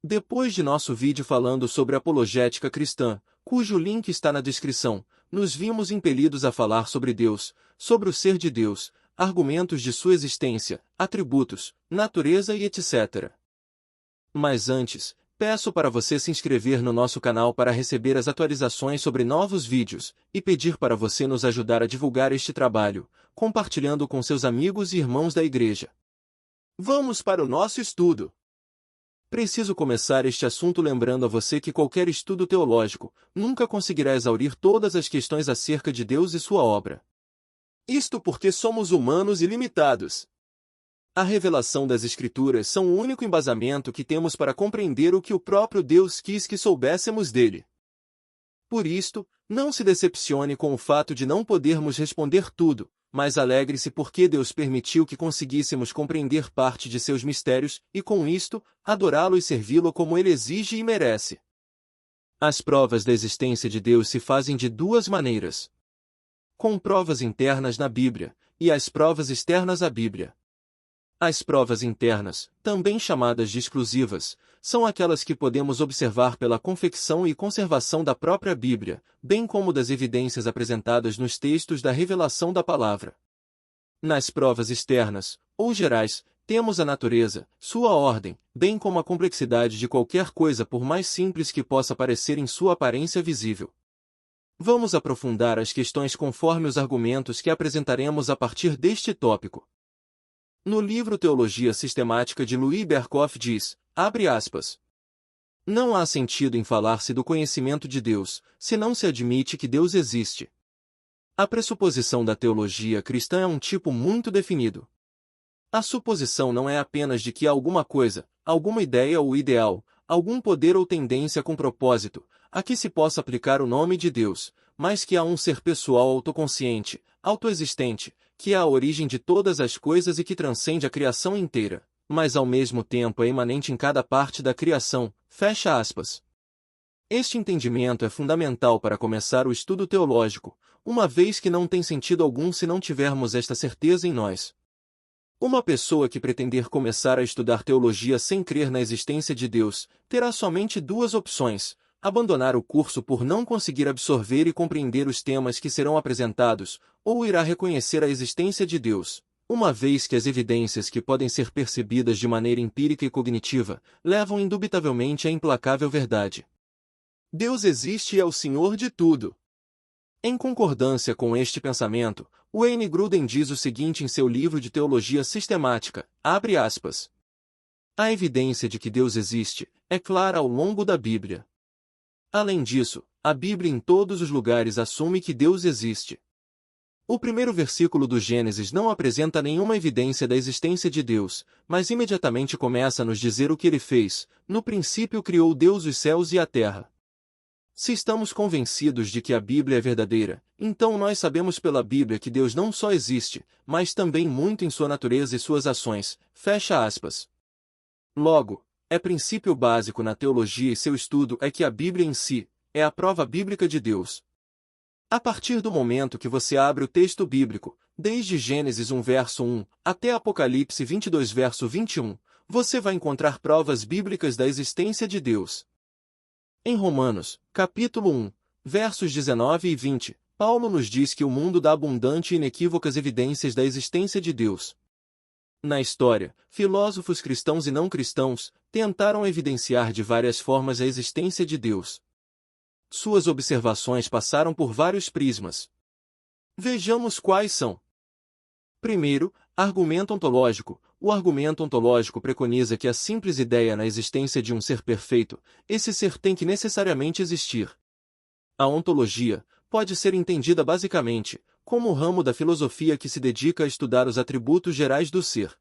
Depois de nosso vídeo falando sobre apologética cristã, cujo link está na descrição, nos vimos impelidos a falar sobre Deus, sobre o ser de Deus, argumentos de sua existência, atributos, natureza e etc. Mas antes, peço para você se inscrever no nosso canal para receber as atualizações sobre novos vídeos, e pedir para você nos ajudar a divulgar este trabalho, compartilhando com seus amigos e irmãos da igreja. Vamos para o nosso estudo! Preciso começar este assunto lembrando a você que qualquer estudo teológico nunca conseguirá exaurir todas as questões acerca de Deus e sua obra. Isto porque somos humanos e limitados. A revelação das Escrituras são o único embasamento que temos para compreender o que o próprio Deus quis que soubéssemos dele. Por isto, não se decepcione com o fato de não podermos responder tudo, mas alegre-se porque Deus permitiu que conseguíssemos compreender parte de seus mistérios e, com isto, adorá-lo e servi-lo como ele exige e merece. As provas da existência de Deus se fazem de duas maneiras: com provas internas na Bíblia, e as provas externas à Bíblia. As provas internas, também chamadas de exclusivas, são aquelas que podemos observar pela confecção e conservação da própria Bíblia, bem como das evidências apresentadas nos textos da revelação da palavra. Nas provas externas, ou gerais, temos a natureza, sua ordem, bem como a complexidade de qualquer coisa por mais simples que possa parecer em sua aparência visível. Vamos aprofundar as questões conforme os argumentos que apresentaremos a partir deste tópico. No livro Teologia Sistemática de Louis Berkhoff diz, abre aspas, não há sentido em falar-se do conhecimento de Deus, se não se admite que Deus existe. A pressuposição da teologia cristã é um tipo muito definido. A suposição não é apenas de que há alguma coisa, alguma ideia ou ideal, algum poder ou tendência com propósito, a que se possa aplicar o nome de Deus, mas que há um ser pessoal autoconsciente, autoexistente, que é a origem de todas as coisas e que transcende a criação inteira, mas ao mesmo tempo é imanente em cada parte da criação, fecha aspas. Este entendimento é fundamental para começar o estudo teológico, uma vez que não tem sentido algum se não tivermos esta certeza em nós. Uma pessoa que pretender começar a estudar teologia sem crer na existência de Deus, terá somente duas opções: abandonar o curso por não conseguir absorver e compreender os temas que serão apresentados, ou irá reconhecer a existência de Deus, uma vez que as evidências que podem ser percebidas de maneira empírica e cognitiva, levam indubitavelmente à implacável verdade. Deus existe e é o Senhor de tudo. Em concordância com este pensamento, Wayne Grudem diz o seguinte em seu livro de Teologia Sistemática, abre aspas, a evidência de que Deus existe é clara ao longo da Bíblia. Além disso, a Bíblia em todos os lugares assume que Deus existe. O primeiro versículo do Gênesis não apresenta nenhuma evidência da existência de Deus, mas imediatamente começa a nos dizer o que ele fez: no princípio criou Deus os céus e a terra. Se estamos convencidos de que a Bíblia é verdadeira, então nós sabemos pela Bíblia que Deus não só existe, mas também muito em sua natureza e suas ações, fecha aspas. Logo, é princípio básico na teologia e seu estudo é que a Bíblia em si é a prova bíblica de Deus. A partir do momento que você abre o texto bíblico, desde Gênesis 1 verso 1 até Apocalipse 22 verso 21, você vai encontrar provas bíblicas da existência de Deus. Em Romanos, capítulo 1, versos 19 e 20, Paulo nos diz que o mundo dá abundante e inequívocas evidências da existência de Deus. Na história, filósofos cristãos e não cristãos tentaram evidenciar de várias formas a existência de Deus. Suas observações passaram por vários prismas. Vejamos quais são. Primeiro, argumento ontológico. O argumento ontológico preconiza que a simples ideia na existência de um ser perfeito, esse ser tem que necessariamente existir. A ontologia pode ser entendida basicamente como o ramo da filosofia que se dedica a estudar os atributos gerais do ser.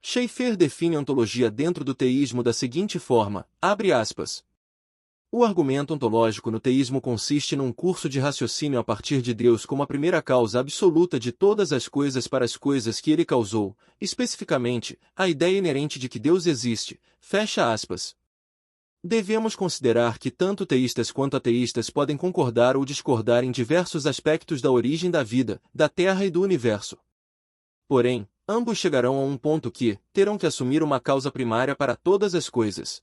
Schaeffer define a ontologia dentro do teísmo da seguinte forma, abre aspas, o argumento ontológico no teísmo consiste num curso de raciocínio a partir de Deus como a primeira causa absoluta de todas as coisas para as coisas que ele causou, especificamente, a ideia inerente de que Deus existe, fecha aspas. Devemos considerar que tanto teístas quanto ateístas podem concordar ou discordar em diversos aspectos da origem da vida, da Terra e do universo. Porém, ambos chegarão a um ponto que terão que assumir uma causa primária para todas as coisas.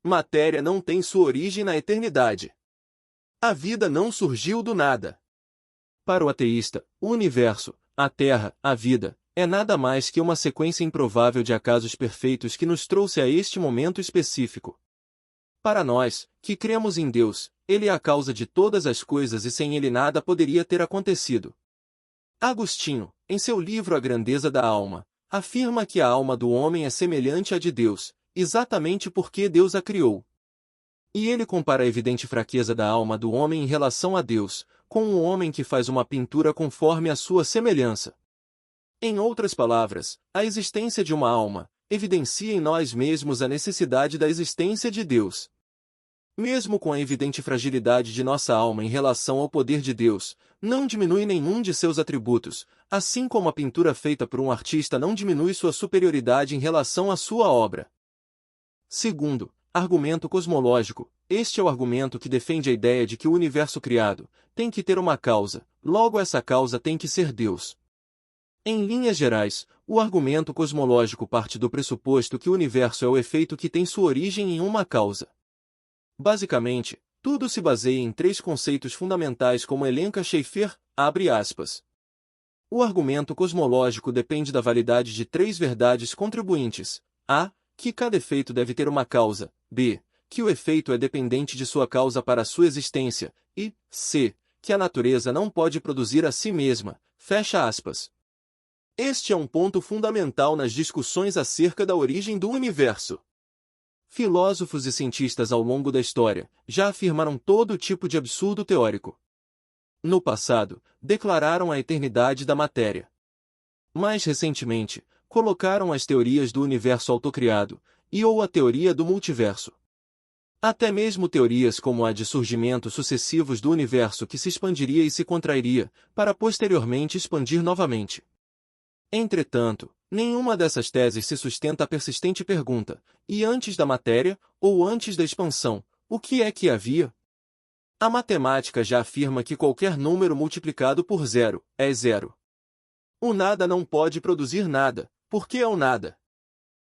Matéria não tem sua origem na eternidade. A vida não surgiu do nada. Para o ateísta, o universo, a Terra, a vida, é nada mais que uma sequência improvável de acasos perfeitos que nos trouxe a este momento específico. Para nós, que cremos em Deus, Ele é a causa de todas as coisas e sem Ele nada poderia ter acontecido. Agostinho, em seu livro A Grandeza da Alma, afirma que a alma do homem é semelhante à de Deus, exatamente porque Deus a criou. E ele compara a evidente fraqueza da alma do homem em relação a Deus, com um homem que faz uma pintura conforme a sua semelhança. Em outras palavras, a existência de uma alma evidencia em nós mesmos a necessidade da existência de Deus. Mesmo com a evidente fragilidade de nossa alma em relação ao poder de Deus, não diminui nenhum de seus atributos, assim como a pintura feita por um artista não diminui sua superioridade em relação à sua obra. Segundo, argumento cosmológico. Este é o argumento que defende a ideia de que o universo criado tem que ter uma causa, logo essa causa tem que ser Deus. Em linhas gerais, o argumento cosmológico parte do pressuposto que o universo é o efeito que tem sua origem em uma causa. Basicamente, tudo se baseia em três conceitos fundamentais como elenca Schaeffer, abre aspas. O argumento cosmológico depende da validade de três verdades contribuintes. A. Que cada efeito deve ter uma causa. B. Que o efeito é dependente de sua causa para sua existência. E C. Que a natureza não pode produzir a si mesma. Fecha aspas. Este é um ponto fundamental nas discussões acerca da origem do universo. Filósofos e cientistas ao longo da história já afirmaram todo tipo de absurdo teórico. No passado, declararam a eternidade da matéria. Mais recentemente, colocaram as teorias do universo autocriado ou a teoria do multiverso. Até mesmo teorias como a de surgimentos sucessivos do universo que se expandiria e se contrairia, para posteriormente expandir novamente. Entretanto, nenhuma dessas teses se sustenta a persistente pergunta: e antes da matéria, ou antes da expansão, o que é que havia? A matemática já afirma que qualquer número multiplicado por zero é zero. O nada não pode produzir nada, porque é o nada.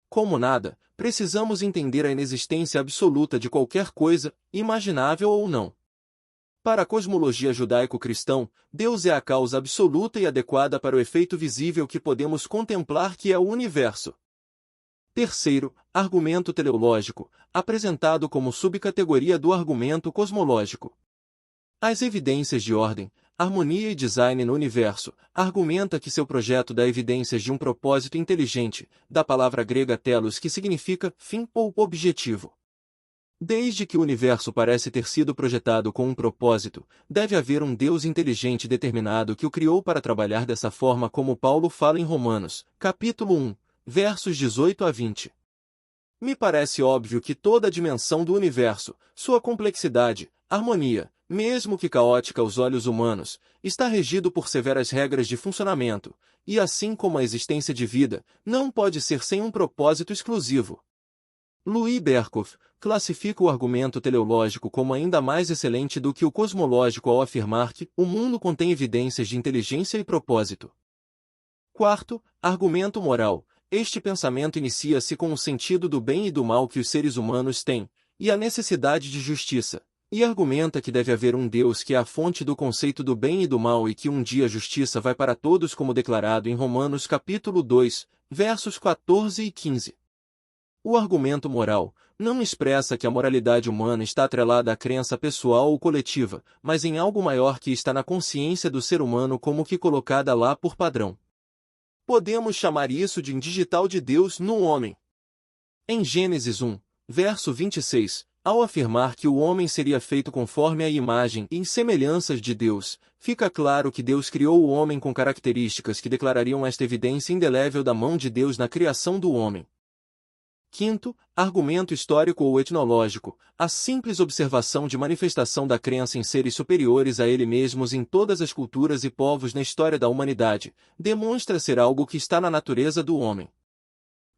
Como nada, precisamos entender a inexistência absoluta de qualquer coisa, imaginável ou não. Para a cosmologia judaico-cristã, Deus é a causa absoluta e adequada para o efeito visível que podemos contemplar que é o universo. Terceiro, argumento teleológico, apresentado como subcategoria do argumento cosmológico. As evidências de ordem, harmonia e design no universo, argumenta que seu projeto dá evidências de um propósito inteligente, da palavra grega telos que significa fim ou objetivo. Desde que o universo parece ter sido projetado com um propósito, deve haver um Deus inteligente determinado que o criou para trabalhar dessa forma, como Paulo fala em Romanos, capítulo 1, versos 18 a 20. Me parece óbvio que toda a dimensão do universo, sua complexidade, harmonia, mesmo que caótica aos olhos humanos, está regido por severas regras de funcionamento, e assim como a existência de vida, não pode ser sem um propósito exclusivo. Louis Berkhoff classifica o argumento teleológico como ainda mais excelente do que o cosmológico ao afirmar que o mundo contém evidências de inteligência e propósito. Quarto, argumento moral. Este pensamento inicia-se com o sentido do bem e do mal que os seres humanos têm, e a necessidade de justiça, e argumenta que deve haver um Deus que é a fonte do conceito do bem e do mal e que um dia a justiça vai para todos, como declarado em Romanos capítulo 2, versos 14 e 15. O argumento moral não expressa que a moralidade humana está atrelada à crença pessoal ou coletiva, mas em algo maior que está na consciência do ser humano como que colocada lá por padrão. Podemos chamar isso de indigital de Deus no homem. Em Gênesis 1, verso 26, ao afirmar que o homem seria feito conforme a imagem e semelhanças de Deus, fica claro que Deus criou o homem com características que declarariam esta evidência indelével da mão de Deus na criação do homem. Quinto, argumento histórico ou etnológico, a simples observação de manifestação da crença em seres superiores a ele mesmos em todas as culturas e povos na história da humanidade, demonstra ser algo que está na natureza do homem.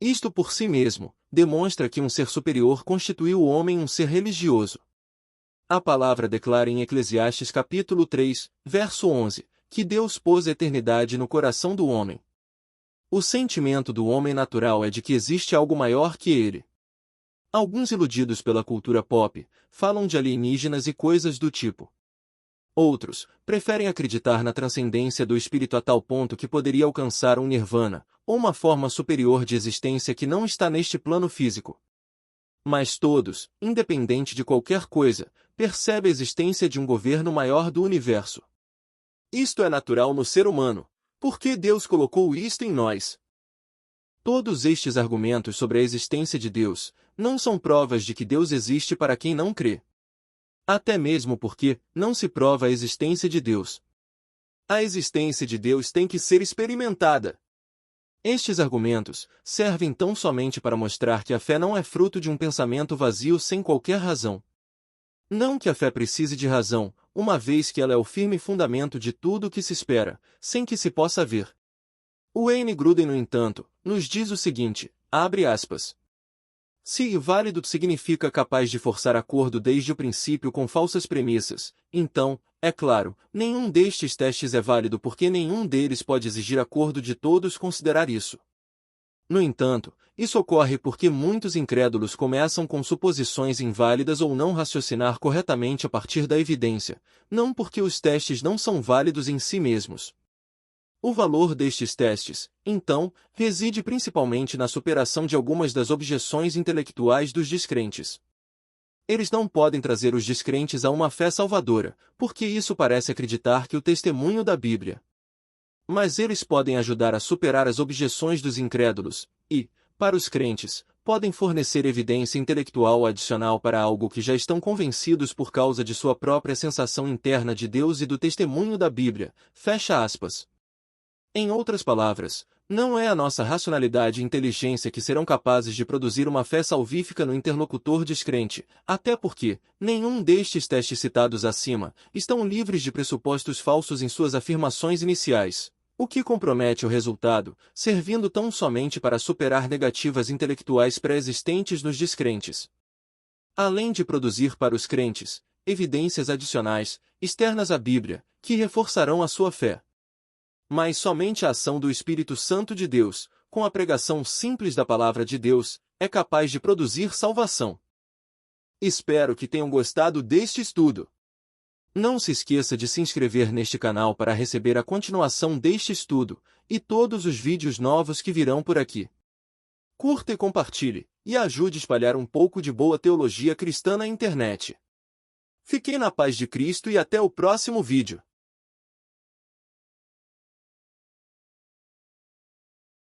Isto por si mesmo, demonstra que um ser superior constituiu o homem um ser religioso. A palavra declara em Eclesiastes capítulo 3, verso 11, que Deus pôs a eternidade no coração do homem. O sentimento do homem natural é de que existe algo maior que ele. Alguns iludidos pela cultura pop falam de alienígenas e coisas do tipo. Outros preferem acreditar na transcendência do espírito a tal ponto que poderia alcançar um nirvana, ou uma forma superior de existência que não está neste plano físico. Mas todos, independente de qualquer coisa, percebem a existência de um governo maior do universo. Isto é natural no ser humano, porque Deus colocou isto em nós. Todos estes argumentos sobre a existência de Deus não são provas de que Deus existe para quem não crê. Até mesmo porque não se prova a existência de Deus. A existência de Deus tem que ser experimentada. Estes argumentos servem tão somente para mostrar que a fé não é fruto de um pensamento vazio sem qualquer razão. Não que a fé precise de razão, uma vez que ela é o firme fundamento de tudo o que se espera, sem que se possa ver. O Wayne Gruden, no entanto, nos diz o seguinte, abre aspas. Se válido significa capaz de forçar acordo desde o princípio com falsas premissas, então, é claro, nenhum destes testes é válido porque nenhum deles pode exigir acordo de todos considerar isso. No entanto, isso ocorre porque muitos incrédulos começam com suposições inválidas ou não raciocinar corretamente a partir da evidência, não porque os testes não são válidos em si mesmos. O valor destes testes, então, reside principalmente na superação de algumas das objeções intelectuais dos descrentes. Eles não podem trazer os descrentes a uma fé salvadora, porque isso parece acreditar que o testemunho da Bíblia. Mas eles podem ajudar a superar as objeções dos incrédulos, e, para os crentes, podem fornecer evidência intelectual adicional para algo que já estão convencidos por causa de sua própria sensação interna de Deus e do testemunho da Bíblia. Fecha aspas. Em outras palavras, não é a nossa racionalidade e inteligência que serão capazes de produzir uma fé salvífica no interlocutor descrente, até porque, nenhum destes testes citados acima, estão livres de pressupostos falsos em suas afirmações iniciais, o que compromete o resultado, servindo tão somente para superar negativas intelectuais pré-existentes nos descrentes. Além de produzir para os crentes, evidências adicionais, externas à Bíblia, que reforçarão a sua fé. Mas somente a ação do Espírito Santo de Deus, com a pregação simples da Palavra de Deus, é capaz de produzir salvação. Espero que tenham gostado deste estudo. Não se esqueça de se inscrever neste canal para receber a continuação deste estudo, e todos os vídeos novos que virão por aqui. Curta e compartilhe, e ajude a espalhar um pouco de boa teologia cristã na internet. Fiquem na paz de Cristo e até o próximo vídeo.